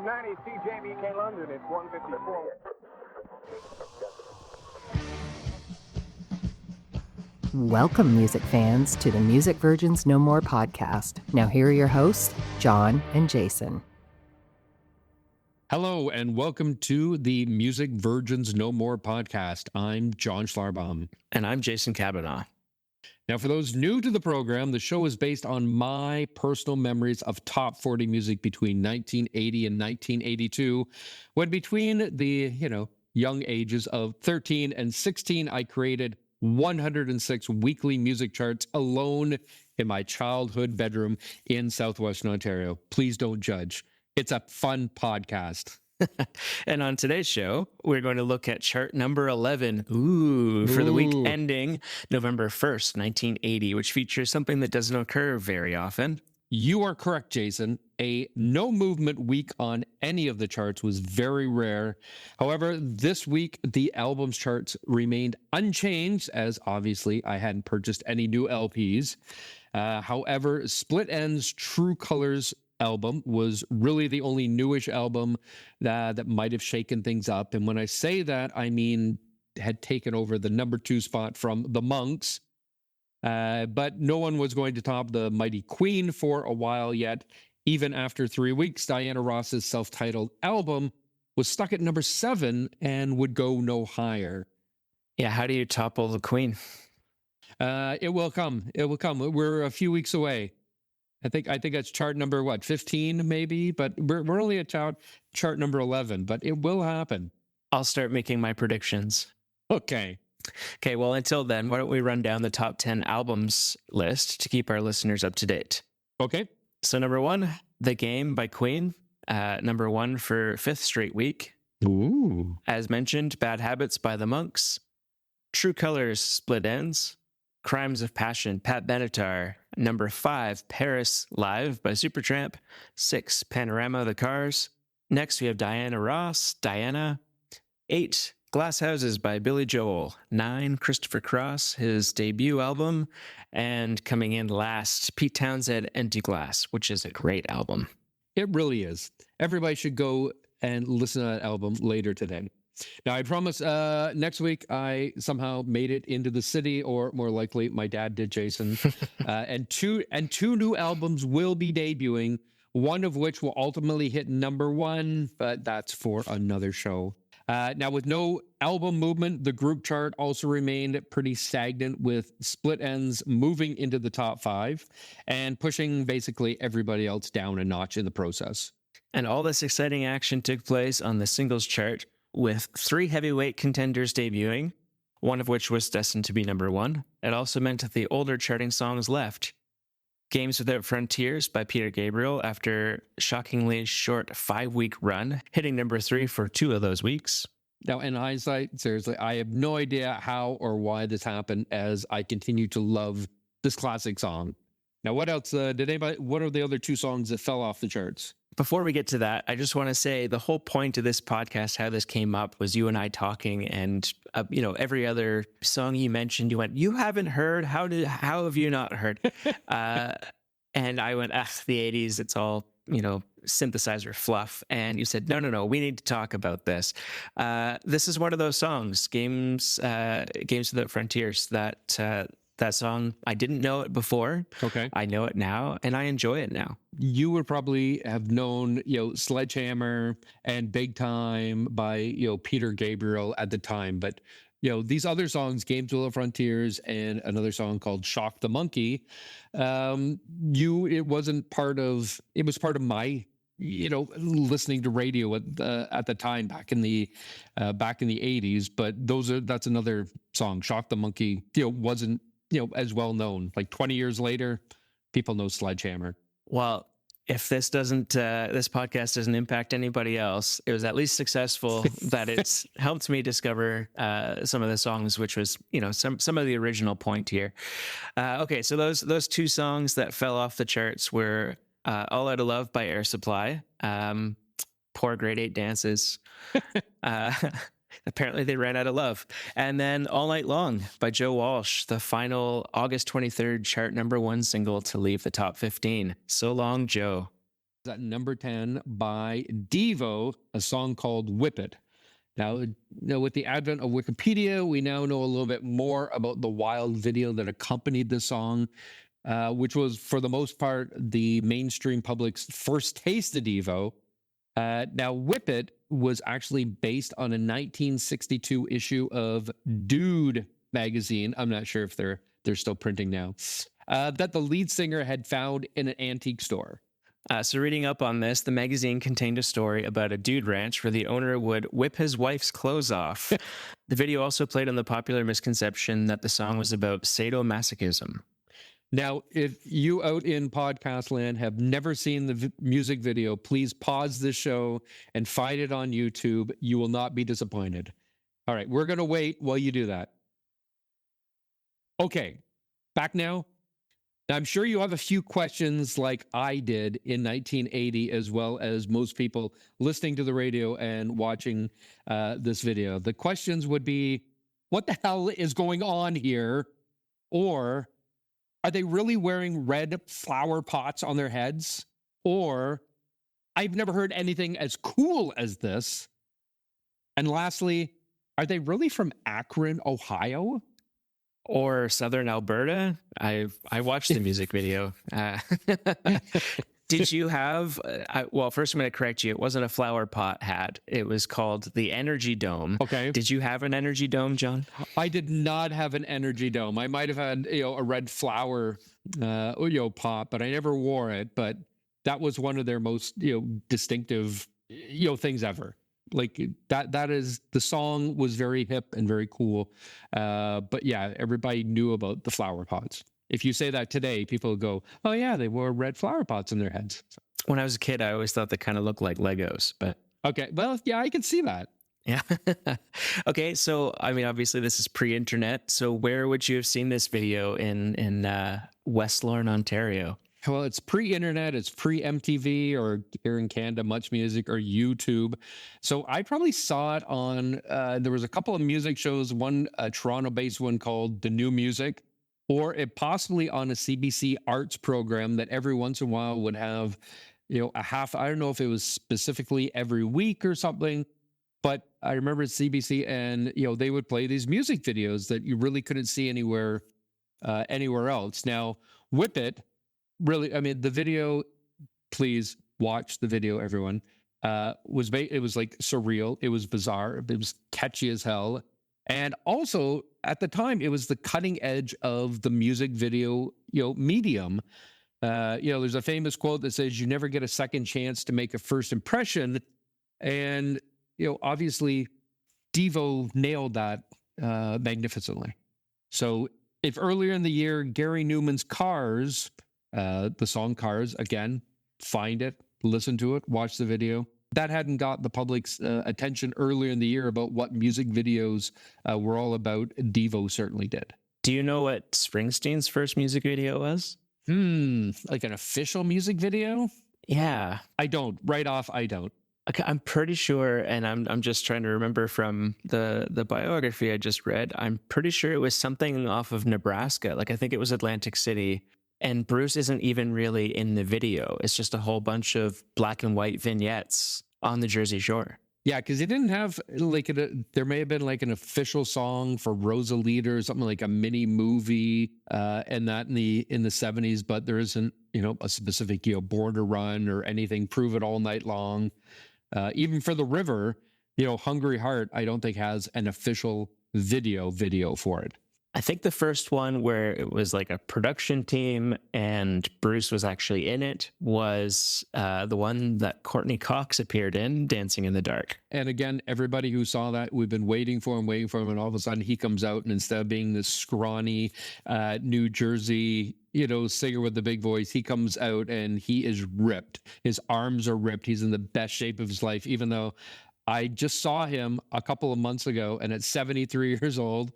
90, CJBK London, it's 154. Welcome, music fans, to the Music Virgins No More podcast. Now here are your hosts, John and Jason. Hello, and welcome to the Music Virgins No More podcast. I'm John Schlarbaum. And I'm Jason Kavanaugh. Now, for those new to the program, the show is based on my personal memories of top 40 music between 1980 and 1982, when between the, young ages of 13 and 16, I created 106 weekly music charts alone in my childhood bedroom in Southwestern Ontario. Please don't judge. It's a fun podcast. And on today's show, we're going to look at chart number 11, for the week ending November 1st, 1980, which features something that doesn't occur very often. You are correct, Jason. A no movement week on any of the charts was very rare. However, this week, the albums charts remained unchanged, as obviously I hadn't purchased any new LPs. However, Split Enz' True Colors album was really the only newish album that might have shaken things up. And when I say that, I mean had taken over the number 2 spot from the Monks. But no one was going to top the Mighty Queen for a while yet. Even after 3 weeks, Diana Ross's self-titled album was stuck at number 7 and would go no higher. Yeah, how do you topple the Queen? It will come. It will come. We're a few weeks away. I think that's chart number 15 maybe, but we're only at chart number 11, but it will happen. I'll start making my predictions. Okay, well, until then, why don't we run down the top 10 albums list to keep our listeners up to date? Okay. So number 1, The Game by Queen. Number 1 for 5th straight week. Ooh. As mentioned, Bad Habits by the Monks. True Colors, Split Enz. Crimes of Passion, Pat Benatar. Number 5, Paris Live by Supertramp. 6, Panorama, The Cars. Next, we have Diana Ross, Diana. 8, Glass Houses by Billy Joel. 9, Christopher Cross, his debut album. And coming in last, Pete Townshend, Empty Glass, which is a great album. It really is. Everybody should go and listen to that album later today. Now, I promise next week I somehow made it into the city, or more likely my dad did, Jason. and two new albums will be debuting, one of which will ultimately hit number 1, but that's for another show. Now, with no album movement, the group chart also remained pretty stagnant, with Split Enz moving into the top 5 and pushing basically everybody else down a notch in the process. And all this exciting action took place on the singles chart, with 3 heavyweight contenders debuting, one of which was destined to be number 1. It also meant that the older charting songs left. Games Without Frontiers by Peter Gabriel, after a shockingly short 5-week run, hitting number 3 for 2 of those weeks. Now, in hindsight, seriously, I have no idea how or why this happened, as I continue to love this classic song. Now, what else what are the other 2 songs that fell off the charts? Before we get to that, I just want to say the whole point of this podcast, how this came up, was you and I talking, and every other song you mentioned, you went, "You haven't heard? How have you not heard?" And I went, the 80s, it's all synthesizer fluff. And you said, no, we need to talk about this. This is one of those songs, Games Without Frontiers, that song, I didn't know it before. Okay. I know it now, and I enjoy it now. You would probably have known, Sledgehammer and Big Time by, Peter Gabriel at the time. But, these other songs, Games Without Frontiers and another song called Shock the Monkey, it was part of my, listening to radio at the time back in the 80s. But that's another song. Shock the Monkey, wasn't, as well known. Like 20 years later, people know Sledgehammer. Well, if this podcast doesn't impact anybody else, it was at least successful that it's helped me discover some of the songs, which was, some of the original point here. Okay, so those 2 songs that fell off the charts were All Out of Love by Air Supply, Poor Grade 8 Dances, Apparently they ran out of love. And then All Night Long by Joe Walsh, the final August 23rd chart #1 single to leave the top 15. So long, Joe. At number 10 by Devo, a song called Whip It. Now, with the advent of Wikipedia, we now know a little bit more about the wild video that accompanied the song, which was, for the most part, the mainstream public's first taste of Devo. Now, Whip It was actually based on a 1962 issue of Dude magazine. I'm not sure if they're still printing now. That the lead singer had found in an antique store. So reading up on this, the magazine contained a story about a dude ranch where the owner would whip his wife's clothes off. The video also played on the popular misconception that the song was about sadomasochism. Now, if you out in podcast land have never seen the music video, please pause this show and find it on YouTube. You will not be disappointed. All right, we're going to wait while you do that. Okay, back now. Now, I'm sure you have a few questions like I did in 1980, as well as most people listening to the radio and watching this video. The questions would be, what the hell is going on here? Or, are they really wearing red flower pots on their heads? Or, I've never heard anything as cool as this. And lastly, are they really from Akron, Ohio? Or Southern Alberta? I watched the music video. Did you have, well, first I'm going to correct you. It wasn't a flower pot hat. It was called the Energy Dome. Okay. Did you have an Energy Dome, John? I did not have an Energy Dome. I might have had, a red flower, pot, but I never wore it. But that was one of their most, distinctive, things ever. Like that is, the song was very hip and very cool. But yeah, everybody knew about the flower pots. If you say that today, people go, oh yeah, they wore red flower pots in their heads. When I was a kid, I always thought they kind of looked like Legos, but. Okay. Well, yeah, I can see that. Yeah. Okay. So, I mean, obviously this is pre-internet. So where would you have seen this video in West Lorne, Ontario? Well, it's pre-internet, it's pre-MTV, or here in Canada, Much Music or YouTube. So I probably saw it on, there was a couple of music shows, one Toronto-based one called The New Music, or it possibly on a CBC arts program that every once in a while would have, a half, I don't know if it was specifically every week or something, but I remember CBC and, they would play these music videos that you really couldn't see anywhere else. Now, Whip It, really, I mean, the video, please watch the video, everyone. It was like surreal. It was bizarre. It was catchy as hell. And also, at the time, it was the cutting edge of the music video, medium. There's a famous quote that says, "You never get a second chance to make a first impression." And, obviously, Devo nailed that magnificently. So if earlier in the year, Gary Newman's Cars, the song Cars, again, find it, listen to it, watch the video. That hadn't got the public's attention earlier in the year about what music videos were all about. Devo certainly did. Do you know what Springsteen's first music video was? Like an official music video? Yeah. I don't. Right off, I don't. Okay, I'm pretty sure, and I'm just trying to remember from the biography I just read, I'm pretty sure it was something off of Nebraska. Like, I think it was Atlantic City. And Bruce isn't even really in the video. It's just a whole bunch of black and white vignettes on the Jersey Shore. Yeah, because he didn't have there may have been like an official song for Rosalita or something, like a mini movie, and that in the 70s, but there isn't, a specific, Born to Run or anything, Prove It All Night Long. Even for The River, Hungry Heart, I don't think has an official video for it. I think the first one where it was like a production team and Bruce was actually in it was the one that Courtney Cox appeared in, Dancing in the Dark. And again, everybody who saw that, we've been waiting for him, and all of a sudden he comes out, and instead of being this scrawny New Jersey, singer with the big voice, he comes out and he is ripped. His arms are ripped. He's in the best shape of his life, even though I just saw him a couple of months ago, and at 73 years old,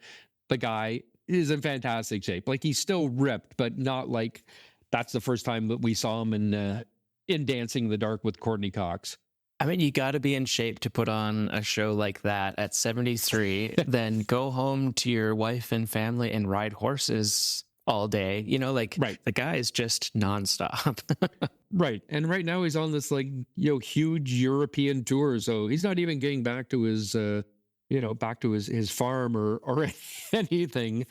the guy is in fantastic shape. Like, he's still ripped, but not like that's the first time that we saw him in Dancing in the Dark with Courtney Cox. I mean, you got to be in shape to put on a show like that at 73, then go home to your wife and family and ride horses all day. Like Right. the guy is just nonstop. Right. And right now he's on this like, huge European tour. So he's not even getting back to his, back to his farm or anything,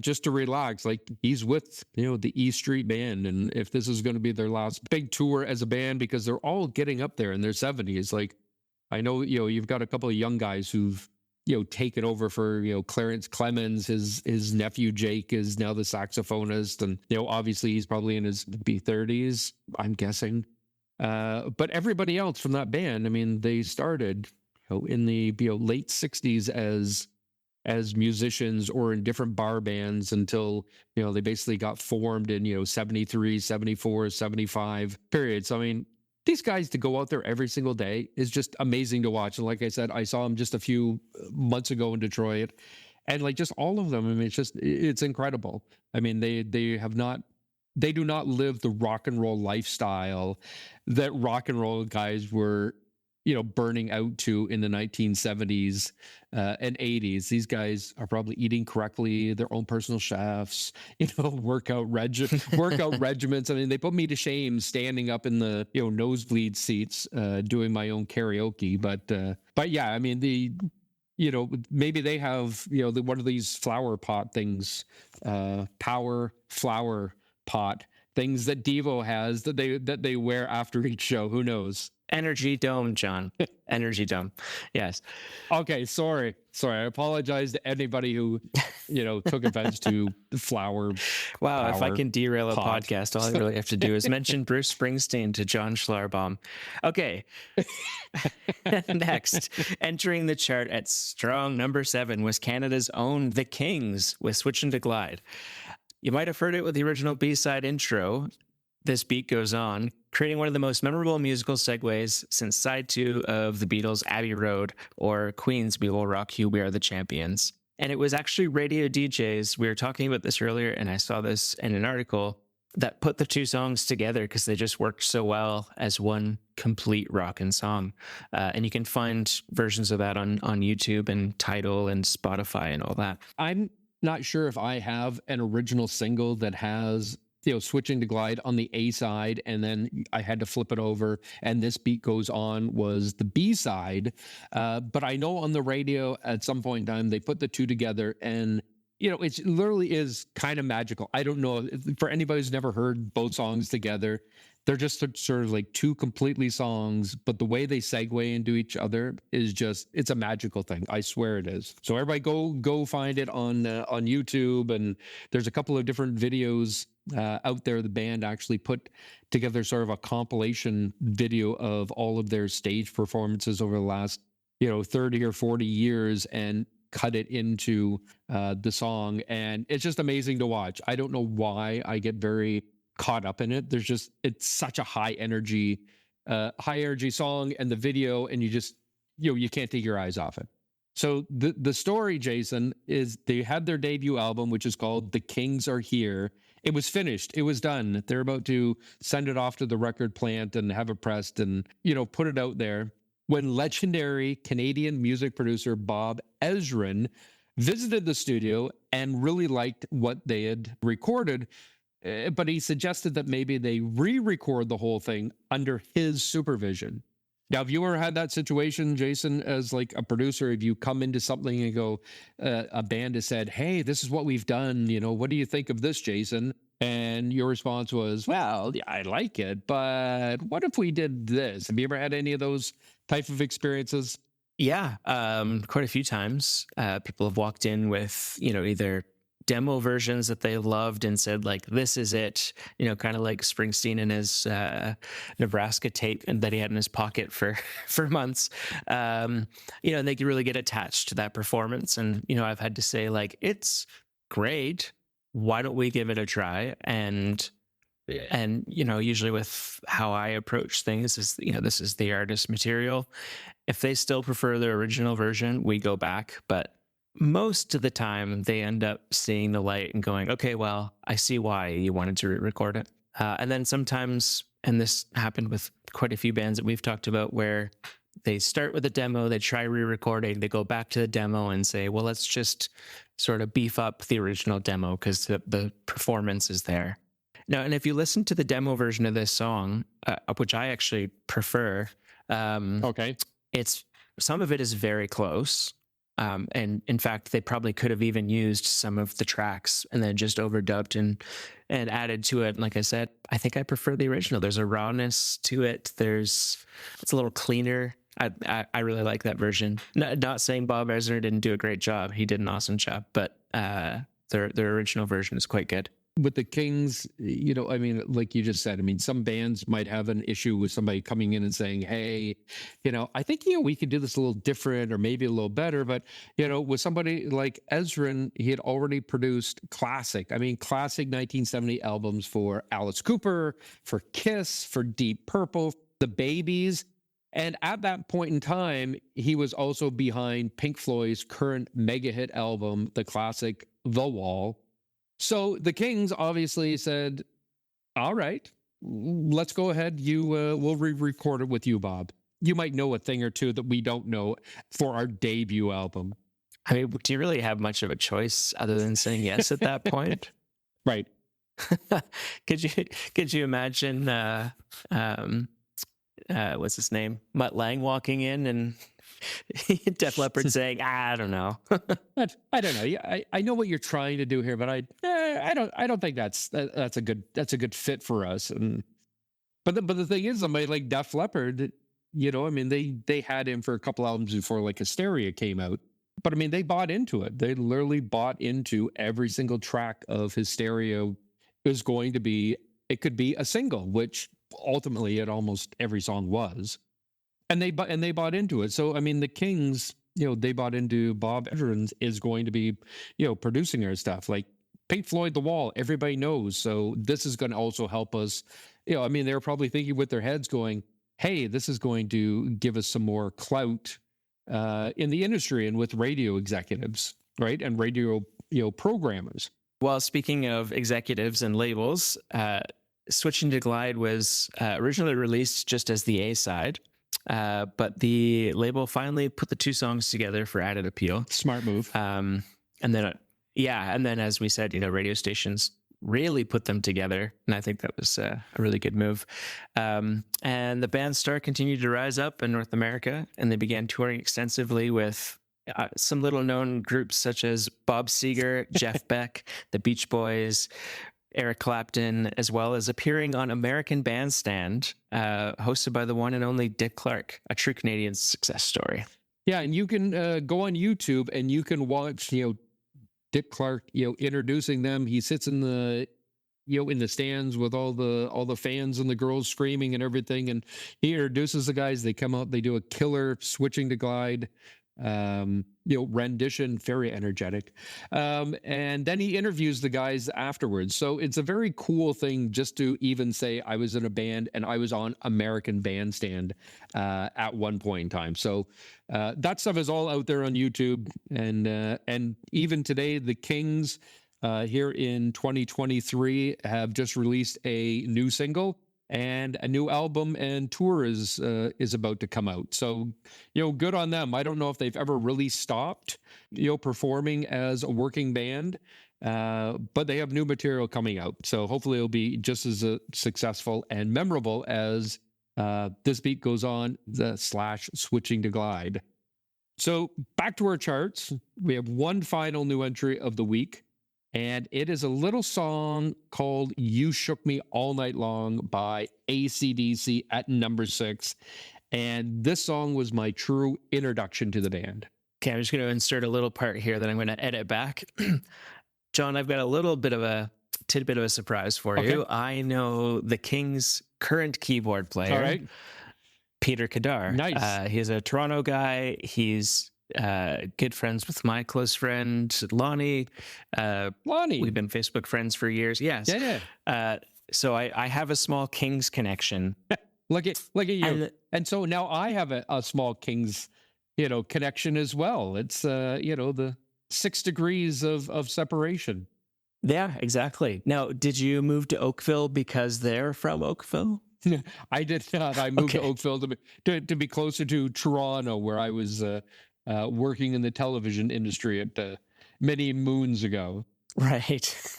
just to relax. Like he's with, the E Street Band. And if this is going to be their last big tour as a band, because they're all getting up there in their 70s, like I know, you've got a couple of young guys who've, taken over for, Clarence Clemens, his nephew Jake is now the saxophonist. And, obviously he's probably in his B30s, I'm guessing. But everybody else from that band, I mean, they started in the late 60s as musicians or in different bar bands until, they basically got formed in, 73, 74, 75 periods. So, I mean, these guys to go out there every single day is just amazing to watch. And like I said, I saw them just a few months ago in Detroit, and like just all of them. I mean, it's incredible. I mean, they do not live the rock and roll lifestyle that rock and roll guys were, burning out to in the 1970s and 80s. These guys are probably eating correctly, their own personal chefs, workout regiments. I mean, they put me to shame standing up in the, nosebleed seats, doing my own karaoke. But yeah, I mean, maybe they have, one of these flower pot things, power flower pot things that Devo has that they wear after each show. Who knows? Energy Dome, John. Energy Dome. Yes. Okay. Sorry. I apologize to anybody who, took offense to the flower. Wow. If I can derail a pot. podcast, all I really have to do is mention Bruce Springsteen to John Schlarbaum. Okay. Next, entering the chart at strong number 7 was Canada's own The Kings with Switchin' to Glide. You might have heard it with the original B-side intro. This beat goes on, creating one of the most memorable musical segues since side 2 of the Beatles' Abbey Road or Queen's We Will Rock You, We Are the Champions. And it was actually radio DJs, we were talking about this earlier, and I saw this in an article, that put the two songs together because they just worked so well as one complete rockin' song. And you can find versions of that on YouTube and Tidal and Spotify and all that. I'm not sure if I have an original single that has, Switching to Glide on the A side, and then I had to flip it over, and This Beat Goes On was the B side. But I know on the radio at some point in time, they put the two together, and it literally is kind of magical. I don't know, for anybody who's never heard both songs together, they're just sort of like two completely songs, but the way they segue into each other is it's a magical thing. I swear it is. So everybody go find it on YouTube, and there's a couple of different videos out there. The band actually put together sort of a compilation video of all of their stage performances over the last 30 or 40 years and cut it into the song, and it's just amazing to watch. I don't know why I get very caught up in it. It's such a high energy song, and the video, and you just you can't take your eyes off it. So the story, Jason, is they had their debut album, which is called The Kings Are Here. It was finished. It was done. They're about to send it off to the record plant and have it pressed and, put it out there, when legendary Canadian music producer Bob Ezrin visited the studio and really liked what they had recorded. But he suggested that maybe they re-record the whole thing under his supervision. Now, have you ever had that situation, Jason, as like a producer? If you come into something and go, a band has said, "Hey, this is what we've done. What do you think of this, Jason?" And your response was, "Well, yeah, I like it, but what if we did this?" Have you ever had any of those type of experiences? Yeah, quite a few times. People have walked in with, either demo versions that they loved and said, like, this is it, kind of like Springsteen and his Nebraska tape and that he had in his pocket for months. And they could really get attached to that performance. And, I've had to say, like, it's great. Why don't we give it a try? And usually with how I approach things is, this is the artist's material. If they still prefer the original version, we go back. But most of the time, they end up seeing the light and going, okay, well, I see why you wanted to re-record it. And then sometimes, and this happened with quite a few bands that we've talked about, where they start with a demo, they try re-recording, they go back to the demo and say, well, let's just sort of beef up the original demo because the performance is there. Now, and if you listen to the demo version of this song, which I actually prefer, Okay. it's some of it is very close. And in fact, they probably could have even used some of the tracks and then just overdubbed and added to it. Like I said, I think I prefer the original. There's a rawness to it. It's a little cleaner. I really like that version. Not saying Bob Ezrin didn't do a great job. He did an awesome job, but their original version is quite good. With the Kings, I mean, like you just said, I mean, some bands might have an issue with somebody coming in and saying, hey, I think, we could do this a little different or maybe a little better. But, with somebody like Ezrin, he had already produced classic 1970 albums for Alice Cooper, for Kiss, for Deep Purple, the Babies. And at that point in time, he was also behind Pink Floyd's current mega hit album, the classic The Wall. So the Kings obviously said, all right, let's go ahead. We'll re-record it with you, Bob. You might know a thing or two that we don't know for our debut album. I mean, do you really have much of a choice other than saying yes at that point? Right. Could you imagine, what's his name? Mutt Lange walking in and Def Leppard saying, I don't know. I don't know. Yeah, I know what you're trying to do here, but I don't think that's a good fit for us. But the thing is, somebody like Def Leppard, I mean, they had him for a couple albums before like Hysteria came out. But I mean, they bought into it. They literally bought into every single track of Hysteria is going to be, it could be a single, which ultimately almost every song was. And they bought into it. So I mean, the Kings, they bought into Bob Ezrin is going to be, producing our stuff. Like Pink Floyd, The Wall, everybody knows. So this is going to also help us. I mean, they're probably thinking with their heads going, hey, this is going to give us some more clout in the industry and with radio executives, right? And radio, programmers. Well, speaking of executives and labels, Switching to Glide was originally released just as the A-side. But the label finally put the two songs together for added appeal. Smart move. And then as we said, radio stations really put them together, and I think that was a really good move. And the band's star continued to rise up in North America, and they began touring extensively with some little-known groups such as Bob Seger, Jeff Beck, the Beach Boys, Eric Clapton, as well as appearing on American Bandstand, hosted by the one and only Dick Clark, a true Canadian success story. Yeah, and you can go on YouTube and you can watch, Dick Clark, introducing them. He sits in the, in the stands with all the fans and the girls screaming and everything, and he introduces the guys. They come out, they do a killer Switching to Glide rendition, very energetic. And then he interviews the guys afterwards. So it's a very cool thing just to even say I was in a band and I was on American Bandstand at one point in time. So that stuff is all out there on YouTube. And even today, the Kings here in 2023 have just released a new single. And a new album and tour is about to come out. So, good on them. I don't know if they've ever really stopped, performing as a working band, but they have new material coming out. So hopefully it'll be just as successful and memorable as This Beat Goes On, / Switching to Glide. So back to our charts. We have one final new entry of the week. And it is a little song called You Shook Me All Night Long by AC/DC at number 6. And this song was my true introduction to the band. Okay, I'm just going to insert a little part here that I'm going to edit back. John, I've got a little bit of a tidbit of a surprise for you. I know the Kings' current keyboard player, all right, Peter Kadar. Nice. He's a Toronto guy. He's good friends with my close friend Lonnie. Lonnie, we've been Facebook friends for years. Yes. Yeah. So I have a small Kings connection. Look at you. And so now I have a small Kings, connection as well. It's the 6 degrees of separation. Yeah, exactly. Now, did you move to Oakville because they're from Oakville? I did not. I moved to Okay. Oakville to be closer to Toronto, where I was working in the television industry at many moons ago. Right.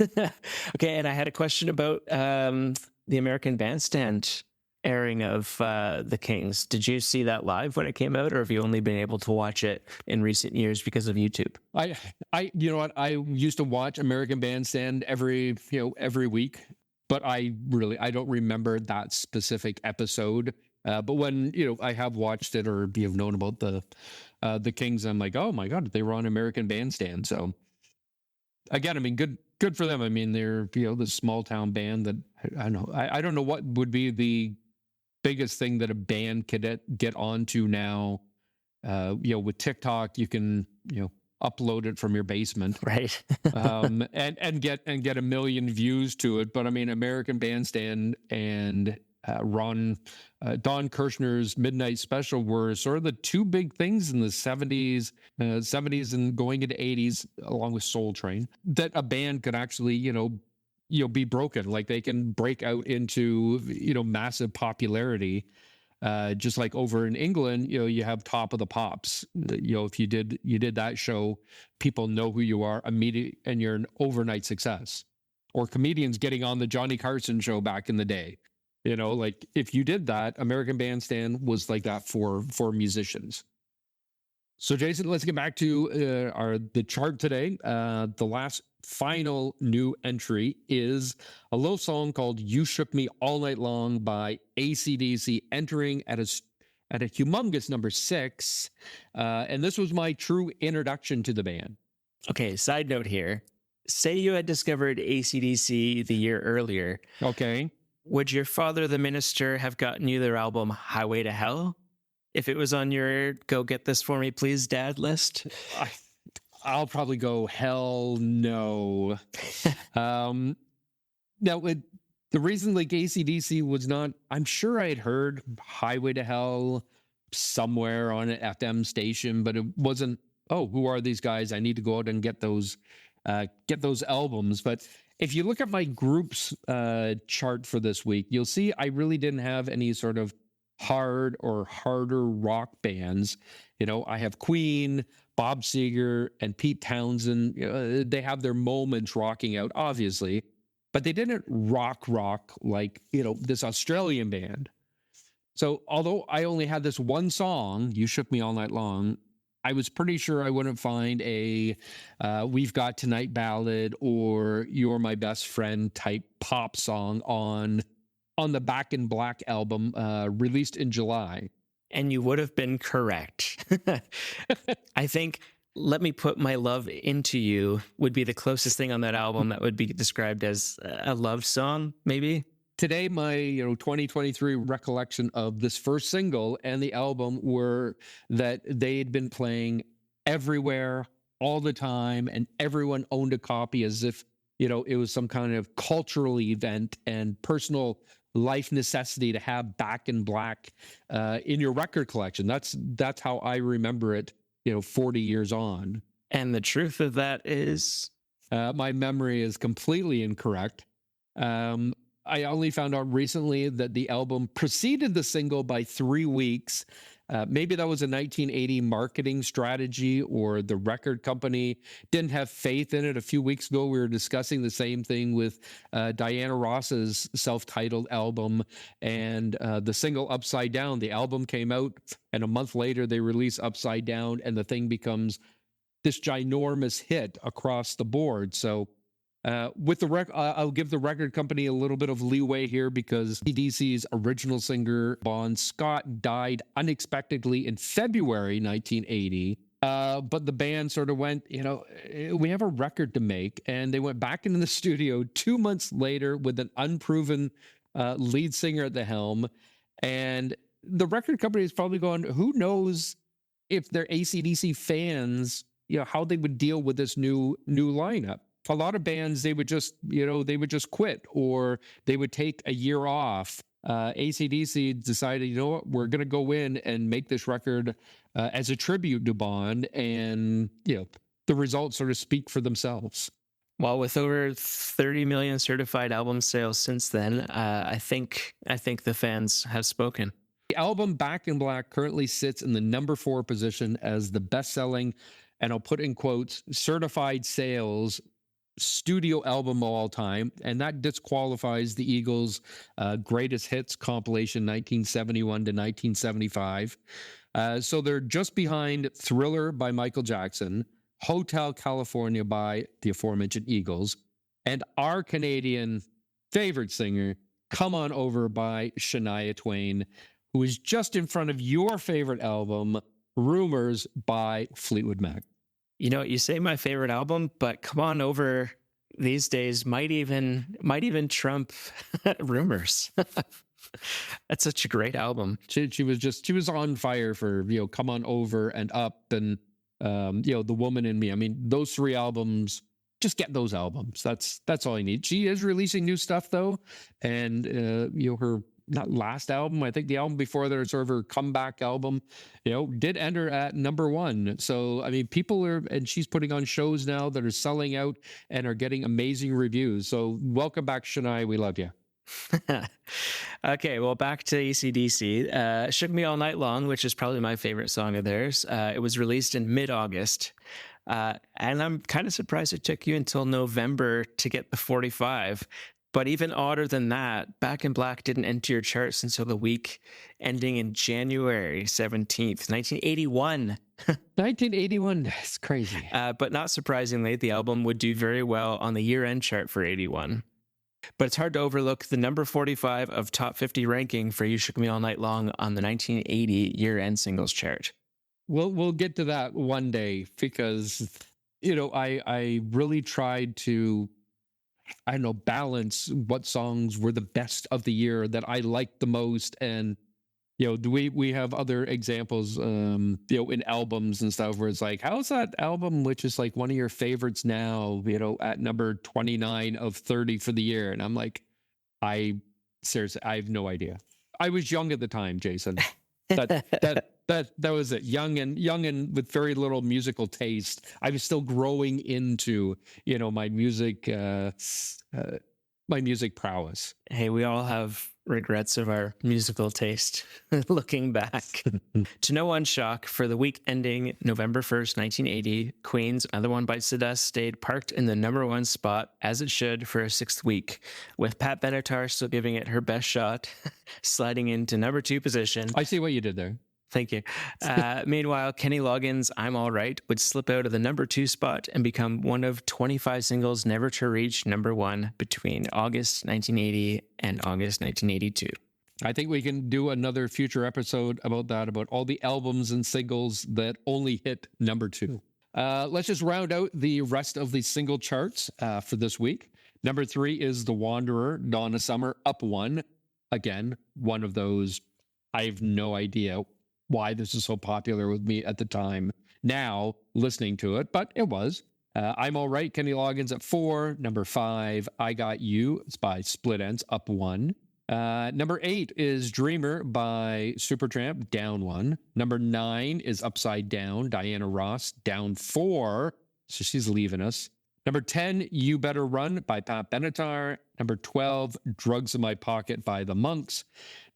Okay, and I had a question about the American Bandstand airing of The Kings. Did you see that live when it came out, or have you only been able to watch it in recent years because of YouTube? You know what? I used to watch American Bandstand every week, but I don't remember that specific episode. But when I have watched it or have known about the Kings, I'm like, oh my god, they were on American Bandstand. So again, I mean, good for them. I mean, they're this small town band that I don't know. I don't know what would be the biggest thing that a band could get onto now. With TikTok, you can upload it from your basement, Right. and get a million views to it. But I mean, American Bandstand and Don Kirshner's Midnight Special were sort of the two big things in the 70s and going into 80s, along with Soul Train, that a band could actually be broken. Like they can break out into massive popularity. Just like over in England, you have Top of the Pops. If you did that show, people know who you are immediately, and you're an overnight success. Or comedians getting on the Johnny Carson show back in the day. Like if you did that, American Bandstand was like that for musicians. So Jason, let's get back to the chart today. The last final new entry is a little song called "You Shook Me All Night Long" by AC/DC, entering at a humongous number 6. And this was my true introduction to the band. Okay, side note here. Say you had discovered AC/DC the year earlier. Okay. Would your father, the minister, have gotten you their album Highway to Hell if it was on your Go Get This For Me Please Dad list? I'll probably go hell no. Now, the reason like AC/DC was not, I'm sure I had heard Highway to Hell somewhere on an FM station, but it wasn't, oh, who are these guys? I need to go out and get those albums. But if you look at my group's chart for this week, you'll see I really didn't have any sort of hard or harder rock bands. I have Queen, Bob Seger, and Pete Townsend. They have their moments rocking out, obviously, but they didn't rock like, this Australian band. So although I only had this one song, "You Shook Me All Night Long," I was pretty sure I wouldn't find a "We've Got Tonight" ballad or "You're My Best Friend" type pop song on the Back in Black album released in July. And you would have been correct. I think "Let Me Put My Love Into You" would be the closest thing on that album that would be described as a love song, maybe. Today, my 2023 recollection of this first single and the album were that they had been playing everywhere all the time, and everyone owned a copy as if it was some kind of cultural event and personal life necessity to have Back in Black in your record collection. That's how I remember it 40 years on. And the truth of that is, my memory is completely incorrect. I only found out recently that the album preceded the single by 3 weeks. Maybe that was a 1980 marketing strategy, or the record company didn't have faith in it. A few weeks ago, we were discussing the same thing with Diana Ross's self-titled album and the single "Upside Down." The album came out, and a month later, they release "Upside Down," and the thing becomes this ginormous hit across the board. So with the I'll give the record company a little bit of leeway here, because DC's original singer Bon Scott died unexpectedly in February 1980. But the band sort of went, we have a record to make, and they went back into the studio 2 months later with an unproven lead singer at the helm. And the record company is probably going, who knows if they're AC/DC fans, how they would deal with this new lineup. A lot of bands, they would just quit, or they would take a year off. AC/DC decided, we're going to go in and make this record as a tribute to Bond, and the results sort of speak for themselves. Well, with over 30 million certified album sales since then, I think the fans have spoken. The album Back in Black currently sits in the number 4 position as the best-selling, and I'll put in quotes, certified sales studio album of all time, and that disqualifies the Eagles' greatest hits compilation 1971 to 1975. So they're just behind Thriller by Michael Jackson, Hotel California by the aforementioned Eagles, and our Canadian favorite singer, Come On Over by Shania Twain, who is just in front of your favorite album, Rumors by Fleetwood Mac. You know, you say my favorite album, but Come On Over these days might even trump Rumors. That's such a great album. She was on fire for, Come On Over and Up and The Woman in Me. I mean, those 3 albums, just get those albums. That's all I need. She is releasing new stuff though, and her not last album, I think the album before that, sort of her comeback album, did enter at number 1. So, I mean, and she's putting on shows now that are selling out and are getting amazing reviews. So welcome back, Shania. We love you. Okay, well, back to AC/DC. Shook Me All Night Long, which is probably my favorite song of theirs. It was released in mid-August. And I'm kind of surprised it took you until November to get the 45. But even odder than that, Back in Black didn't enter your charts until the week ending in January 17th, 1981. 1981, that's crazy. But not surprisingly, the album would do very well on the year-end chart for 81. But it's hard to overlook the number 45 of Top 50 ranking for You Shook Me All Night Long on the 1980 year-end singles chart. We'll get to that one day because, I really tried to, balance what songs were the best of the year that I liked the most. And, we have other examples, in albums and stuff where it's like, how's that album, which is like one of your favorites now, at number 29 of 30 for the year? And I'm like, seriously, I have no idea. I was young at the time, Jason. That was it. Young and with very little musical taste. I was still growing into, my music prowess. Hey, we all have regrets of our musical taste looking back. To no one's shock, for the week ending November 1st, 1980, Queen's Another One Bites the Dust stayed parked in the number 1 spot, as it should, for a 6th week, with Pat Benatar still giving it her best shot, sliding into number 2 position. I see what you did there. Thank you. Meanwhile, Kenny Loggins' I'm All Right would slip out of the number 2 spot and become one of 25 singles never to reach number 1 between August 1980 and August 1982. I think we can do another future episode about that, about all the albums and singles that only hit number 2. Let's just round out the rest of the single charts for this week. Number 3 is The Wanderer, Donna Summer, up 1. Again, one of those, I have no idea why this is so popular with me at the time now listening to it, but it was. I'm All Right, Kenny Loggins at 4. Number 5, I Got You. It's by Split Enz, up 1. Number 8 is Dreamer by Supertramp, down 1. Number 9 is Upside Down, Diana Ross, down 4. So she's leaving us. Number 10, You Better Run by Pat Benatar. Number 12, Drugs in My Pocket by The Monks.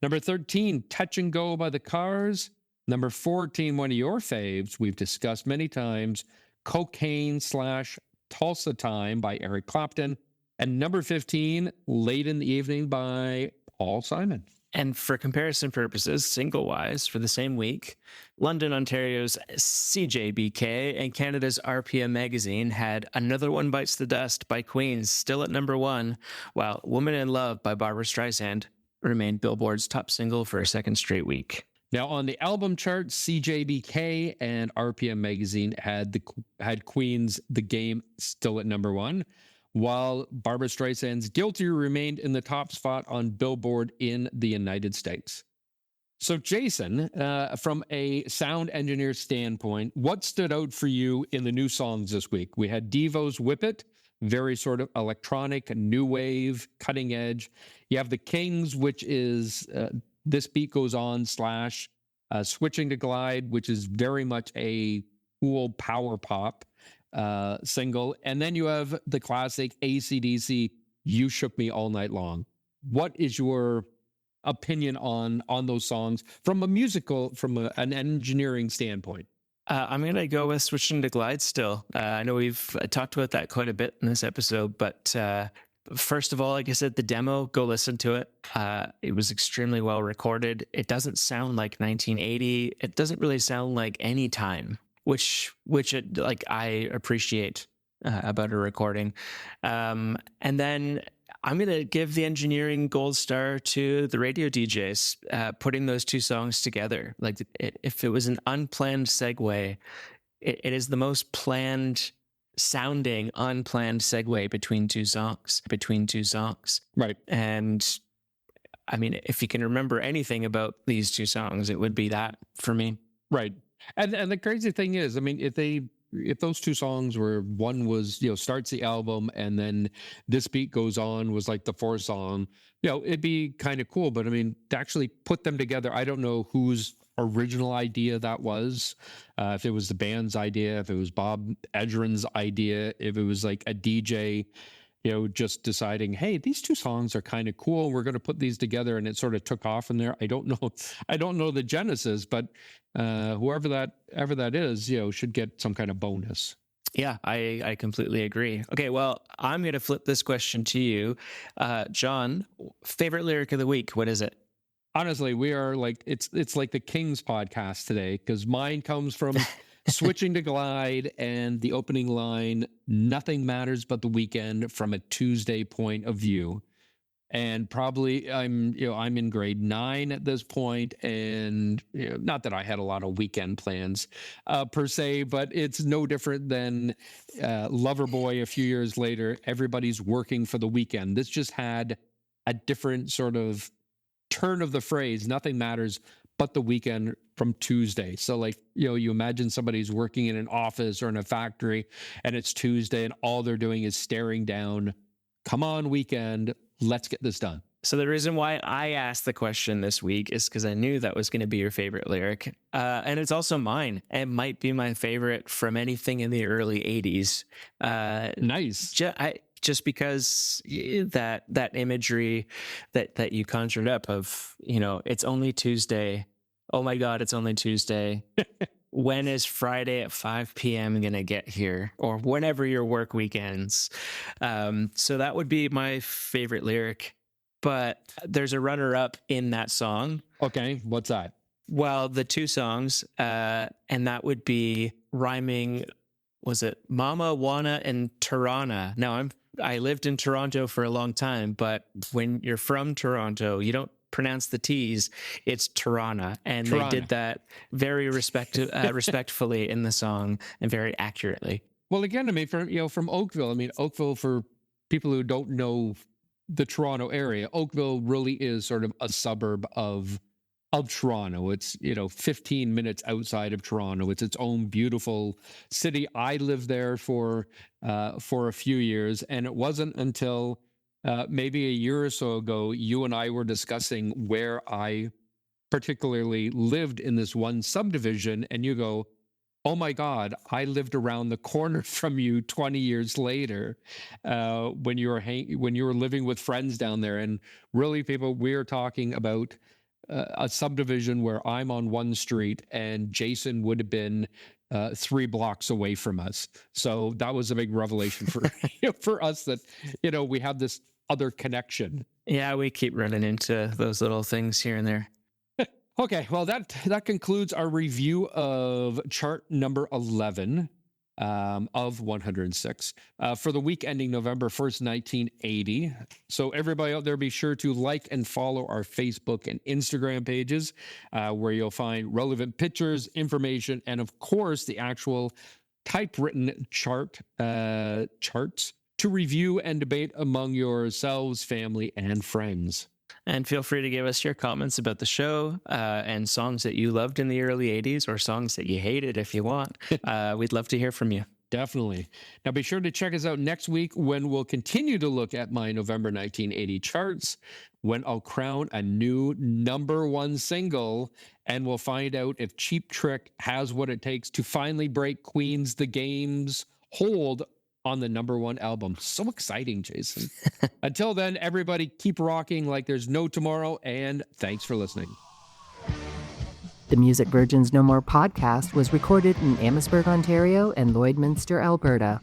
Number 13, Touch and Go by The Cars. Number 14, one of your faves we've discussed many times, Cocaine/Tulsa Time by Eric Clapton. And number 15, Late in the Evening by Paul Simon. And for comparison purposes, single-wise, for the same week, London, Ontario's CJBK and Canada's RPM Magazine had Another One Bites the Dust by Queen still at number 1, while Woman in Love by Barbra Streisand remained Billboard's top single for a second straight week. Now, on the album chart, CJBK and RPM Magazine had Queen's The Game still at number 1, while Barbra Streisand's Guilty remained in the top spot on Billboard in the United States. So, Jason, from a sound engineer standpoint, what stood out for you in the new songs this week? We had Devo's Whip It, very sort of electronic, new wave, cutting edge. You have The Kings, which is This Beat Goes On / Switching to Glide, which is very much a cool power pop. single. And then you have the classic AC/DC, You Shook Me All Night Long. What is your opinion on those songs from an engineering standpoint? I'm going to go with Switching to Glide still. I know we've talked about that quite a bit in this episode, but first of all, like I said, the demo, go listen to it. It was extremely well recorded. It doesn't sound like 1980. It doesn't really sound like any time, which I appreciate about a recording. And then I'm going to give the engineering gold star to the radio DJs, putting those two songs together. Like if it was an unplanned segue, it is the most planned sounding unplanned segue between two songs. Right. And I mean, if you can remember anything about these two songs, it would be that for me. Right. And the crazy thing is, I mean, if those two songs were, one was, starts the album and then This Beat Goes On was like the fourth song, it'd be kind of cool. But I mean, to actually put them together, I don't know whose original idea that was. If it was the band's idea, if it was Bob Edrin's idea, if it was like a DJ, just deciding, hey, these two songs are kind of cool, we're going to put these together, and it sort of took off from there. I don't know the genesis, but whoever that is, should get some kind of bonus. Yeah, I completely agree. Okay, well, I'm going to flip this question to you. John, favorite lyric of the week, what is it? Honestly, we are like, it's like the King's podcast today, because mine comes from Switching to Glide and the opening line, nothing matters but the weekend from a Tuesday point of view. And probably I'm in grade 9 at this point, and not that I had a lot of weekend plans per se, but it's no different than Loverboy a few years later. Everybody's working for the weekend. This just had a different sort of turn of the phrase, nothing matters but the weekend from Tuesday. So like, you imagine somebody's working in an office or in a factory and it's Tuesday and all they're doing is staring down, come on weekend, let's get this done. So the reason why I asked the question this week is because I knew that was going to be your favorite lyric. And it's also mine. It might be my favorite from anything in the early 80s. Nice. Just because that imagery that you conjured up of, it's only Tuesday. Oh my God, it's only Tuesday. When is Friday at 5 p.m. going to get here? Or whenever your work weekends. So that would be my favorite lyric. But there's a runner-up in that song. Okay, what's that? Well, the two songs, and that would be rhyming, was it Mama, Wana, and Tirana? Now, I lived in Toronto for a long time, but when you're from Toronto, you don't pronounce the T's, it's Tirana. And Tirana. They did that very respectfully in the song and very accurately. Well, again, I mean, from Oakville, for people who don't know the Toronto area, Oakville really is sort of a suburb of Toronto. It's 15 minutes outside of Toronto. It's its own beautiful city. I lived there for a few years, and it wasn't until maybe a year or so ago you and I were discussing where I particularly lived in this one subdivision, and you go, oh my God, I lived around the corner from you 20 years later when you were living with friends down there. And really, people, we're talking about a subdivision where I'm on one street and Jason would have been 3 blocks away from us. So that was a big revelation for for us that we have this other connection. Yeah, we keep running into those little things here and there. Okay, well, that concludes our review of chart number 11 of 106 for the week ending November 1st, 1980. So everybody out there, be sure to like and follow our Facebook and Instagram pages where you'll find relevant pictures, information, and of course, the actual typewritten charts to review and debate among yourselves, family, and friends. And feel free to give us your comments about the show and songs that you loved in the early 80s or songs that you hated if you want. We'd love to hear from you. Definitely. Now be sure to check us out next week when we'll continue to look at my November 1980 charts, when I'll crown a new #1 single, and we'll find out if Cheap Trick has what it takes to finally break Queen's The Game's hold on the #1 album. So exciting, Jason. Until then, everybody keep rocking like there's no tomorrow, and thanks for listening. The Music Virgins No More podcast was recorded in Amherstburg, Ontario and Lloydminster, Alberta.